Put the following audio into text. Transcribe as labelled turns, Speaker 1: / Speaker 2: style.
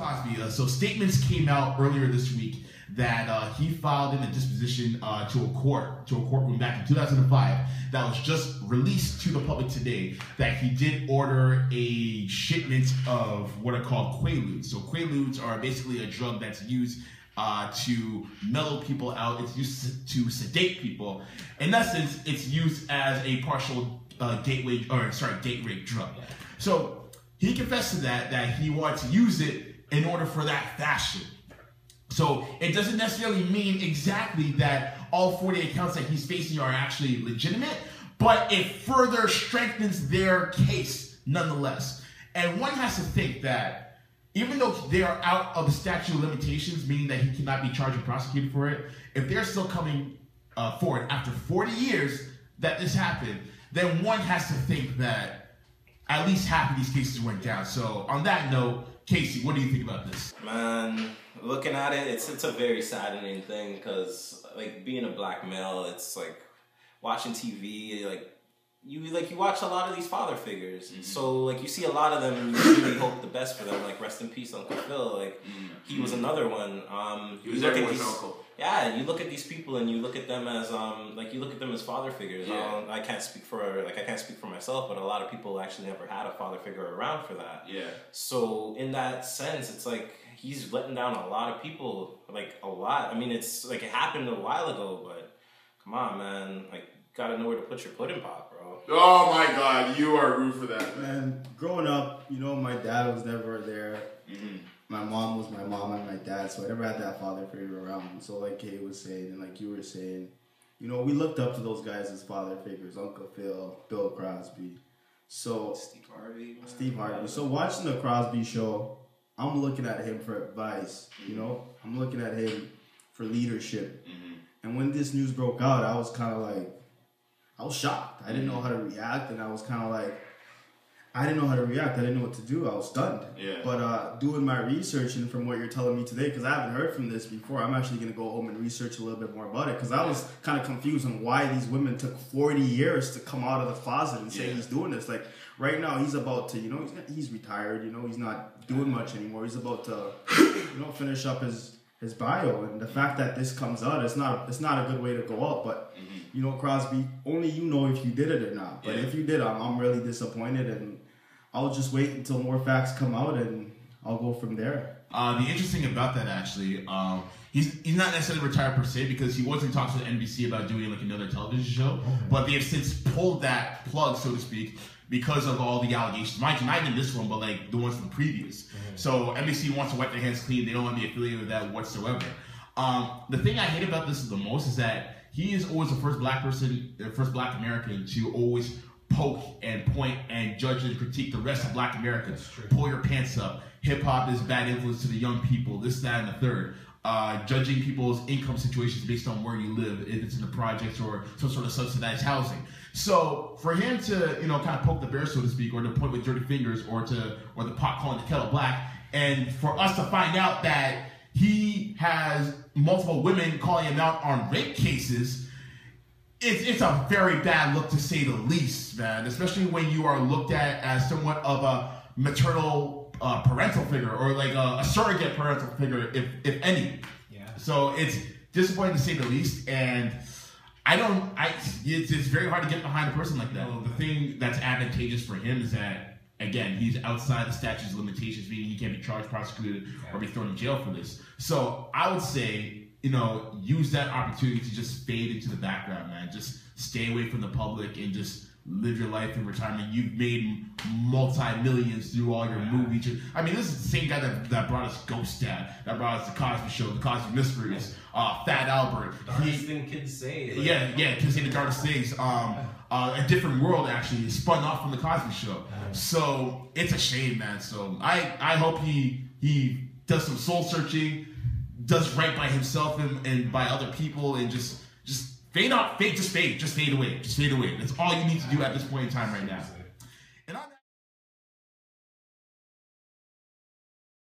Speaker 1: Cosby. So statements came out earlier this week that he filed in a disposition to a courtroom back in 2005 that was just released to the public today, that he did order a shipment of what are called Quaaludes. So Quaaludes are basically a drug that's used to mellow people out. It's used to sedate people. In essence, it's used as a partial date rape drug. So he confessed to that he wanted to use it in order for that fashion. So it doesn't necessarily mean exactly that all 48 counts that he's facing are actually legitimate, but it further strengthens their case nonetheless. And one has to think that even though they are out of the statute of limitations, meaning that he cannot be charged and prosecuted for it, if they're still coming forward after 40 years that this happened, then one has to think that at least half of these cases went down. So on that note, Casey, what do you think about this?
Speaker 2: Man, looking at it, it's a very saddening thing, because like being a black male, it's like watching TV, you watch a lot of these father figures. Mm-hmm. So like you see a lot of them and you really hope the best for them. Like rest in peace, Uncle Phil. Like he was another one.
Speaker 3: He was everyone's uncle.
Speaker 2: Yeah, you look at these people and you look at them as father figures.
Speaker 3: Yeah.
Speaker 2: I can't speak for myself, but a lot of people actually never had a father figure around for that.
Speaker 3: Yeah.
Speaker 2: So in that sense, it's like he's letting down a lot of people, like a lot. I mean, it's like it happened a while ago, but come on, man, like gotta know where to put your pudding pop, bro.
Speaker 3: Oh my God, you are rude for that,
Speaker 4: man. Growing up, my dad was never there.
Speaker 3: Mm-hmm.
Speaker 4: My mom was my mom and my dad, so I never had that father figure around. So like Kay was saying, and like you were saying, we looked up to those guys as father figures, Uncle Phil, Bill Crosby. So
Speaker 2: Steve Harvey.
Speaker 4: So watching the Crosby show, I'm looking at him for advice, I'm looking at him for leadership.
Speaker 3: Mm-hmm.
Speaker 4: And when this news broke out, I was kind of like, I was shocked. I didn't know how to react, and I was kind of like, I didn't know how to react. I didn't know what to do. I was stunned.
Speaker 3: Yeah.
Speaker 4: But doing my research, and from what you're telling me today, because I haven't heard from this before, I'm actually going to go home and research a little bit more about it, because I was kind of confused on why these women took 40 years to come out of the closet and say he's doing this. Like, right now, he's about to, he's retired, he's not doing much anymore. He's about to, finish up his bio. And the fact that this comes out, it's not a good way to go out. But, Crosby, only you know if you did it or not. But if you did, I'm really disappointed, and I'll just wait until more facts come out, and I'll go from there.
Speaker 1: The interesting about that, actually, he's not necessarily retired per se, because he was in talks with NBC about doing like another television show, but they have since pulled that plug, so to speak, because of all the allegations. Mind you, not even this one, but like the ones from previous. So NBC wants to wipe their hands clean. They don't want to be affiliated with that whatsoever. The thing I hate about this the most is that he is always the first black person, the first black American to always poke and point and judge and critique the rest of black America. Pull your pants up. Hip hop is a bad influence to the young people. This, that, and the third. Judging people's income situations based on where you live, if it's in the projects or some sort of subsidized housing. So for him to, kind of poke the bear, so to speak, or to point with dirty fingers, or the pot calling the kettle black, and for us to find out that he has multiple women calling him out on rape cases, it's a very bad look, to say the least, man. Especially when you are looked at as somewhat of a maternal parental figure, or like a surrogate parental figure, if any. Yeah. So it's disappointing to say the least, and it's very hard to get behind a person like that. The thing that's advantageous for him is that, again, he's outside the statute's limitations, meaning he can't be charged, prosecuted, or be thrown in jail for this. So I would say, use that opportunity to just fade into the background, man. Just stay away from the public and just live your life in retirement. You've made multi-millions through all your movies. I mean, this is the same guy that brought us Ghost Dad, that brought us The Cosby Show, The Cosby Mysteries, Fat Albert.
Speaker 2: Darndest thing kids say.
Speaker 1: Kids say the darndest things. A Different World, actually, is spun off from The Cosby Show. So it's a shame, man. So I hope he does some soul searching, does right by himself and by other people, and just fade away. Just fade away. That's all you need to do at this point in time right now.